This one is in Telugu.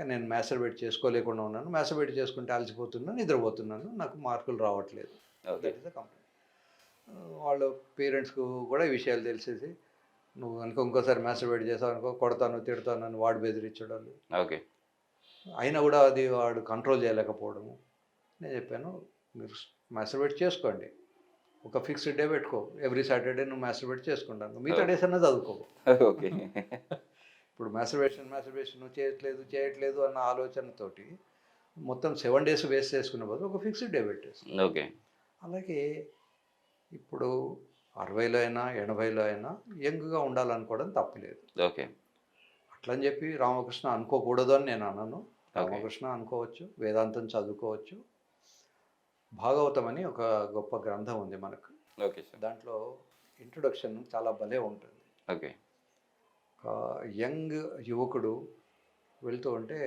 కానీ నేను మాస్టర్బేట్ చేసుకోలేకుండా ఉన్నాను. మాస్టర్బేట్ చేసుకుంటే అలసిపోతున్నాను, నిద్రపోతున్నాను. నాకు మార్కులు రావట్లేదు. Okay. That is the complaint. వాళ్ళ పేరెంట్స్‌కు కూడా ఈ విషయాలు తెలిసేసి, "నువ్వు గనుక ఇంకోసారి మాస్టర్బేట్ చేసావనుకో కొడతాను, తిడతాను" అని వాడు బెదిరించడాలు. ఓకే. అయినా కూడా అది వాడు కంట్రోల్ చేయలేకపోవడము. నేను చెప్పాను, "మీరు మాస్టర్బేట్ చేసుకోండి. ఒక ఫిక్స్డ్ డే పెట్టుకో. ఎవ్రీ సాటర్‌డే నువ్వు మాస్టర్బేట్ చేసుకుంటాను. మిగతా డేస్ అన్నా చదువుకో." ఓకే. ఇప్పుడు మాస్టర్బేషన్ నువ్వు చేయట్లేదు అన్న ఆలోచనతోటి మొత్తం 7 డేస్ వేస్ట్ చేసుకునే బదులు ఒక ఫిక్స్డ్ డే పెట్టేసుకో. ఓకే. అలాగే ఇప్పుడు 60లో అయినా, 80లో అయినా యంగ్‌గా ఉండాలనుకోవడం తప్పులేదు. ఓకే. అట్లని చెప్పి రామకృష్ణ అనుకోకూడదు అని నేను అనను. ఓకే. రామకృష్ణ అనుకోవచ్చు, వేదాంతం చదువుకోవచ్చు. భాగవతం అని ఒక గొప్ప గ్రంథం ఉంది మనకు. Okay sir. దాంట్లో ఇంట్రొడక్షన్ చాలా భలే ఉంటుంది. ఓకే. ఒక యంగ్ యువకుడు వెళ్తూ ఉంటే